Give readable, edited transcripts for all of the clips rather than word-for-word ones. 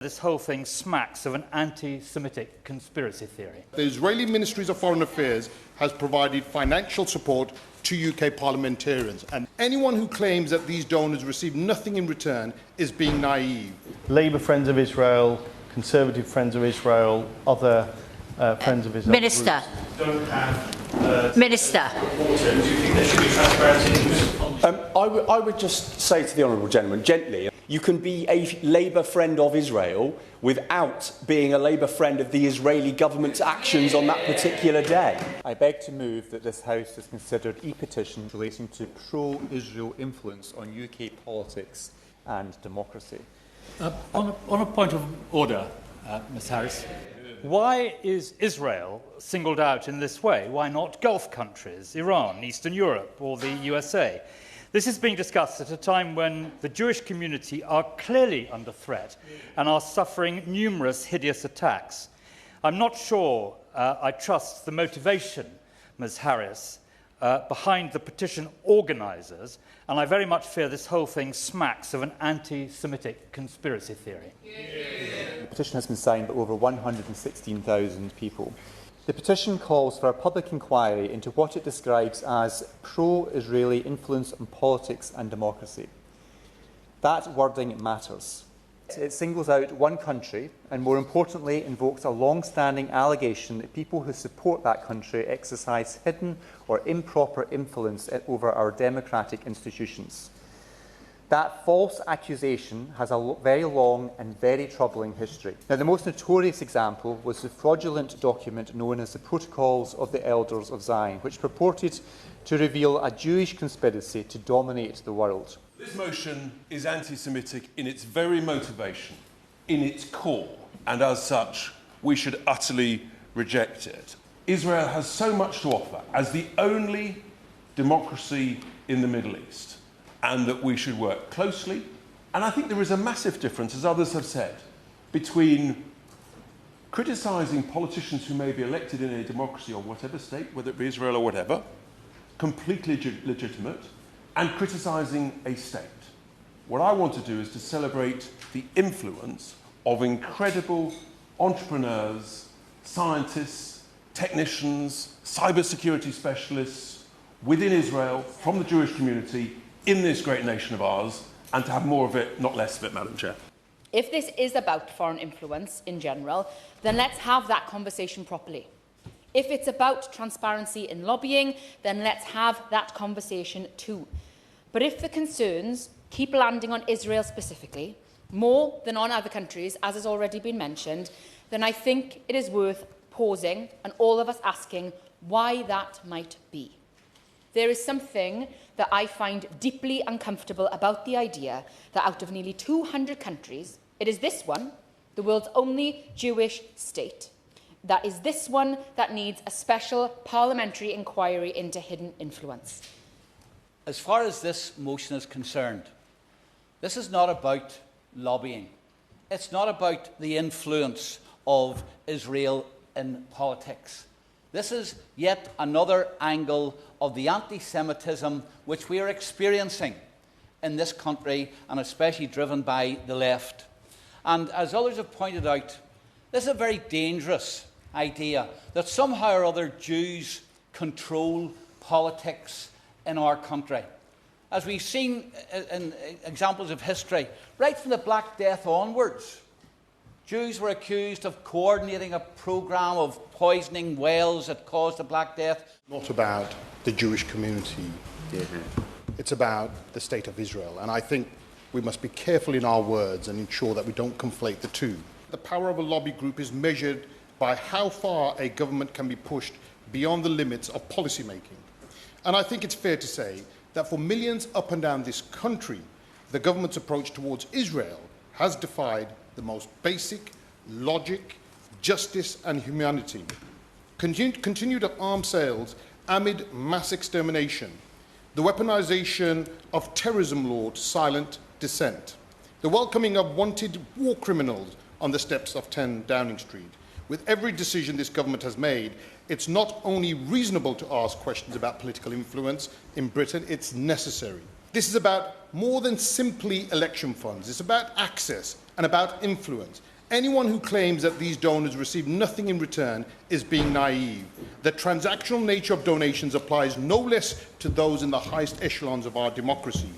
This whole thing smacks of an anti-Semitic conspiracy theory. The Israeli Ministry of Foreign Affairs has provided financial support to UK parliamentarians, and anyone who claims that these donors receive nothing in return is being naive. Labour Friends of Israel, Conservative Friends of Israel, other Friends of Israel Minister. Don't have... Minister. Do you think there should be transparency? I would just say to the honourable gentleman, gently, you can be a Labour friend of Israel without being a Labour friend of the Israeli government's actions on that particular day. I beg to move that this House has considered e-petition relating to pro-Israel influence on UK politics and democracy. On a point of order, Ms Harris, why is Israel singled out in this way? Why not Gulf countries, Iran, Eastern Europe or the USA? This is being discussed at a time when the Jewish community are clearly under threat and are suffering numerous hideous attacks. I'm not sure I trust the motivation, Ms Harris, behind the petition organisers, and I very much fear this whole thing smacks of an anti-Semitic conspiracy theory. The petition has been signed by over 116,000 people. The petition calls for a public inquiry into what it describes as pro-Israeli influence on politics and democracy. That wording matters. It singles out one country and, more importantly, invokes a long-standing allegation that people who support that country exercise hidden or improper influence over our democratic institutions. That false accusation has a very long and very troubling history. Now, the most notorious example was the fraudulent document known as the Protocols of the Elders of Zion, which purported to reveal a Jewish conspiracy to dominate the world. This motion is anti-Semitic in its very motivation, in its core, and as such, we should utterly reject it. Israel has so much to offer as the only democracy in the Middle East, and that we should work closely. And I think there is a massive difference, as others have said, between criticising politicians who may be elected in a democracy or whatever state, whether it be Israel or whatever, completely legitimate, and criticising a state. What I want to do is to celebrate the influence of incredible entrepreneurs, scientists, technicians, cybersecurity specialists within Israel, from the Jewish community, in this great nation of ours, and to have more of it, not less of it, Madam Chair. If this is about foreign influence in general, then let's have that conversation properly. If it's about transparency in lobbying, then let's have that conversation too. But if the concerns keep landing on Israel specifically, more than on other countries, as has already been mentioned, then I think it is worth pausing and all of us asking why that might be. There is something that I find deeply uncomfortable about the idea that out of nearly 200 countries, it is this one, the world's only Jewish state, that is this one that needs a special parliamentary inquiry into hidden influence. As far as this motion is concerned, this is not about lobbying. It's not about the influence of Israel in politics. This is yet another angle of the anti-Semitism which we are experiencing in this country, and especially driven by the left. And as others have pointed out, this is a very dangerous idea that somehow or other Jews control politics in our country. As we've seen in examples of history, right from the Black Death onwards, Jews were accused of coordinating a programme of poisoning wells that caused the Black Death. Not about the Jewish community. It's about the state of Israel. And I think we must be careful in our words and ensure that we don't conflate the two. The power of a lobby group is measured by how far a government can be pushed beyond the limits of policy making. And I think it's fair to say that for millions up and down this country, the government's approach towards Israel has defied the most basic logic, justice and humanity. Continued arms sales amid mass extermination, the weaponization of terrorism law to silent dissent, the welcoming of wanted war criminals on the steps of 10 Downing Street. With every decision this government has made, it's not only reasonable to ask questions about political influence in Britain, it's necessary. This is about more than simply election funds. It's about access and about influence. Anyone who claims that these donors receive nothing in return is being naive. The transactional nature of donations applies no less to those in the highest echelons of our democracy.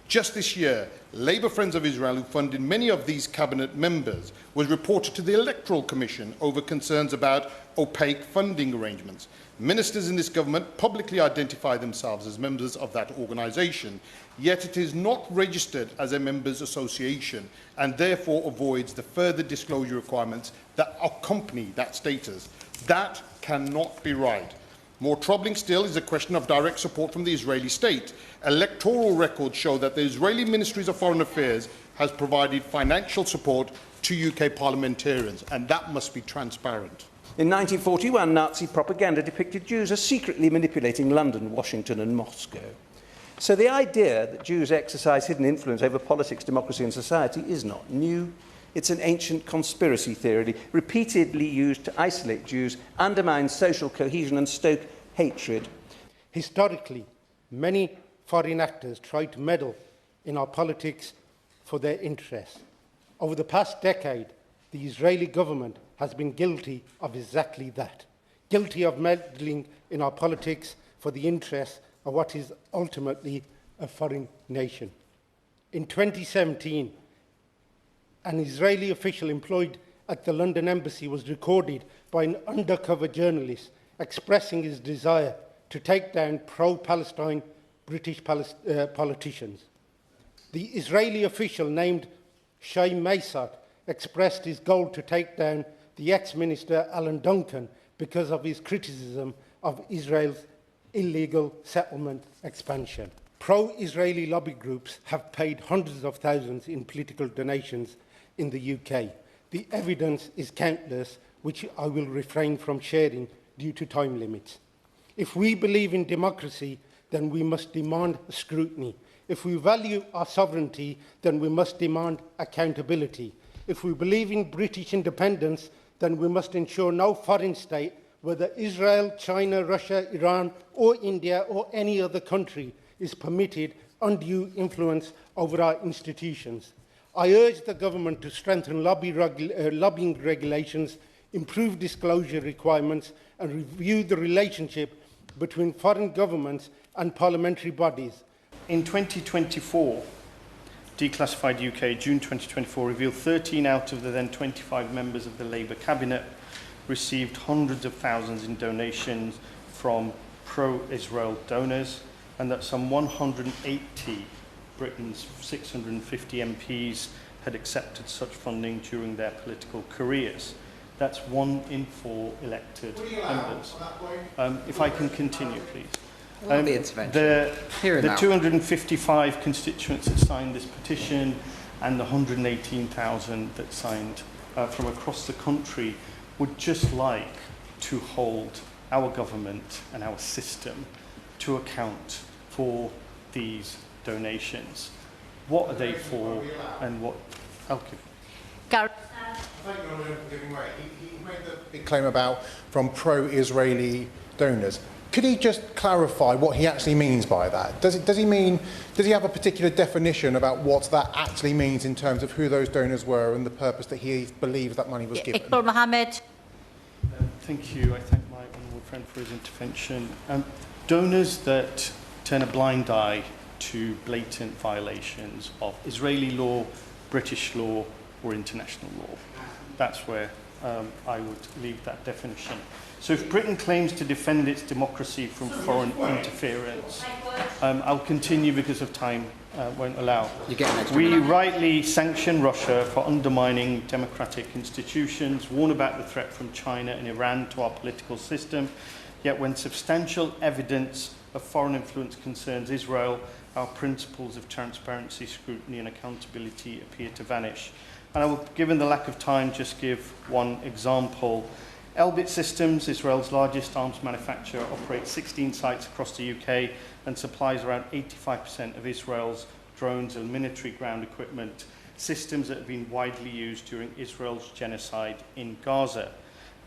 Just this year, Labour Friends of Israel, who funded many of these cabinet members, was reported to the Electoral Commission over concerns about opaque funding arrangements. Ministers in this government publicly identify themselves as members of that organisation, yet it is not registered as a members' association and therefore avoids the further disclosure requirements that accompany that status. That cannot be right. More troubling still is the question of direct support from the Israeli state. Electoral records show that the Israeli Ministries of Foreign Affairs has provided financial support to UK parliamentarians, and that must be transparent. In 1941, Nazi propaganda depicted Jews as secretly manipulating London, Washington and Moscow. So the idea that Jews exercise hidden influence over politics, democracy and society is not new. It's an ancient conspiracy theory repeatedly used to isolate Jews, undermine social cohesion and stoke hatred. Historically, many foreign actors tried to meddle in our politics for their interests. Over the past decade, the Israeli government has been guilty of exactly that, guilty of meddling in our politics for the interests of what is ultimately a foreign nation. In 2017, an Israeli official employed at the London embassy was recorded by an undercover journalist expressing his desire to take down pro-Palestine British politicians. The Israeli official named Shai Maysat expressed his goal to take down the ex-minister Alan Duncan because of his criticism of Israel's illegal settlement expansion. Pro-Israeli lobby groups have paid hundreds of thousands in political donations in the UK. The evidence is countless, which I will refrain from sharing due to time limits. If we believe in democracy, then we must demand scrutiny. If we value our sovereignty, then we must demand accountability. If we believe in British independence, then we must ensure no foreign state, whether Israel, China, Russia, Iran, or India, or any other country, is permitted undue influence over our institutions. I urge the government to strengthen lobbying regulations, improve disclosure requirements, and review the relationship between foreign governments and parliamentary bodies. In 2024, Declassified UK, June 2024, revealed 13 out of the then 25 members of the Labour cabinet received hundreds of thousands in donations from pro-Israel donors, and that some 180 Britain's 650 MPs had accepted such funding during their political careers. That's 1 in 4 elected members. If I can continue, please. The 255 constituents that signed this petition and the 118,000 that signed from across the country would just like to hold our government and our system to account for these donations. What are they for and what... Okay. Gareth. Thank you, Honourable, for giving way. He made the big claim about from pro-Israeli donors. Could he just clarify what he actually means by that? Does he have a particular definition about what that actually means in terms of who those donors were and the purpose that he believes that money was given? Iqbal Mohammed. Thank you. I thank my honourable friend for his intervention. Donors that turn a blind eye to blatant violations of Israeli law, British law, or international law. That's where I would leave that definition. So if Britain claims to defend its democracy from foreign interference, I'll continue because of time won't allow. We rightly sanction Russia for undermining democratic institutions, warn about the threat from China and Iran to our political system, yet when substantial evidence of foreign influence concerns Israel, our principles of transparency, scrutiny and accountability appear to vanish. And I will, given the lack of time, just give one example. Elbit Systems, Israel's largest arms manufacturer, operates 16 sites across the UK and supplies around 85% of Israel's drones and military ground equipment, systems that have been widely used during Israel's genocide in Gaza.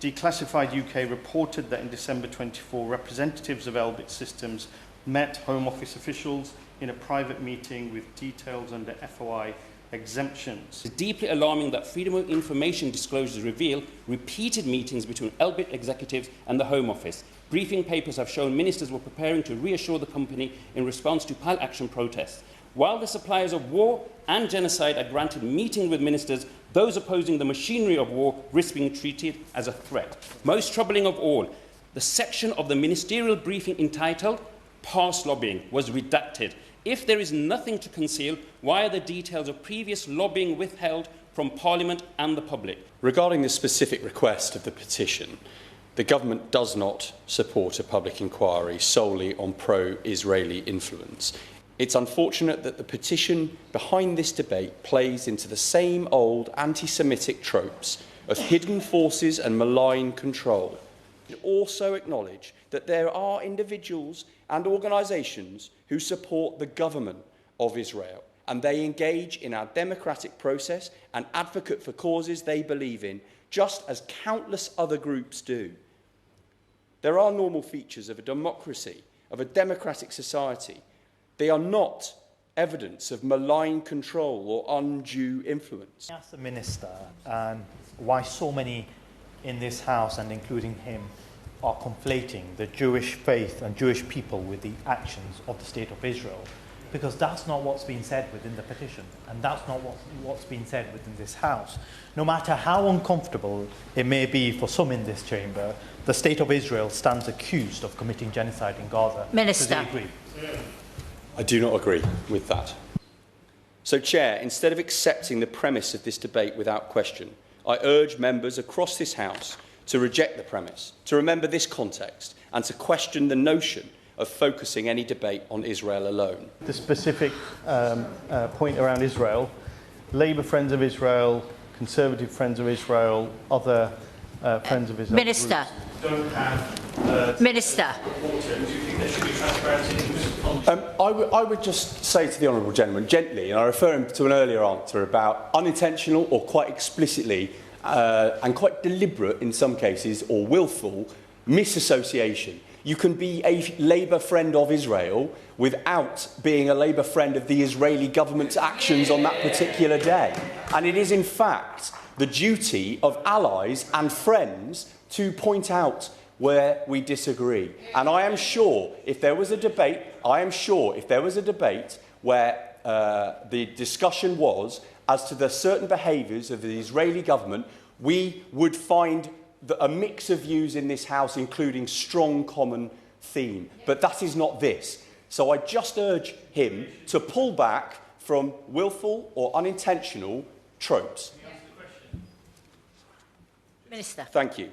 Declassified UK reported that in December 24, representatives of Elbit Systems met Home Office officials in a private meeting with details under FOI exemptions. It's deeply alarming that Freedom of Information disclosures reveal repeated meetings between Elbit executives and the Home Office. Briefing papers have shown ministers were preparing to reassure the company in response to pile action protests. While the suppliers of war and genocide are granted meetings with ministers, those opposing the machinery of war risk being treated as a threat. Most troubling of all, the section of the ministerial briefing entitled Past Lobbying was redacted. If there is nothing to conceal, why are the details of previous lobbying withheld from Parliament and the public? Regarding the specific request of the petition, the government does not support a public inquiry solely on pro-Israeli influence. It's unfortunate that the petition behind this debate plays into the same old anti-Semitic tropes of hidden forces and malign control. We also acknowledge that there are individuals and organisations who support the government of Israel, and they engage in our democratic process and advocate for causes they believe in, just as countless other groups do. There are normal features of a democracy, of a democratic society. They are not evidence of malign control or undue influence. I asked the Minister why so many in this House, and including him, are conflating the Jewish faith and Jewish people with the actions of the State of Israel, because that's not what's been said within the petition, and that's not what's been said within this House. No matter how uncomfortable it may be for some in this chamber, the State of Israel stands accused of committing genocide in Gaza. Minister. Does he agree? I do not agree with that. So, Chair, instead of accepting the premise of this debate without question, I urge members across this House to reject the premise, to remember this context, and to question the notion of focusing any debate on Israel alone. The specific point around Israel, Labour Friends of Israel, Conservative Friends of Israel, other Friends of Israel Minister. don't have... Minister. Do you think there should be transparency? I would just say to the honourable gentleman, gently, and I refer him to an earlier answer about unintentional or quite explicitly and quite deliberate in some cases, or willful, misassociation. You can be a Labour friend of Israel without being a Labour friend of the Israeli government's actions on that particular day. And it is, in fact, the duty of allies and friends to point out where we disagree. And I am sure if there was a debate, where the discussion was as to the certain behaviours of the Israeli government, we would find a mix of views in this House, including strong common theme. But that is not this. So I just urge him to pull back from willful or unintentional tropes. Minister. Thank you.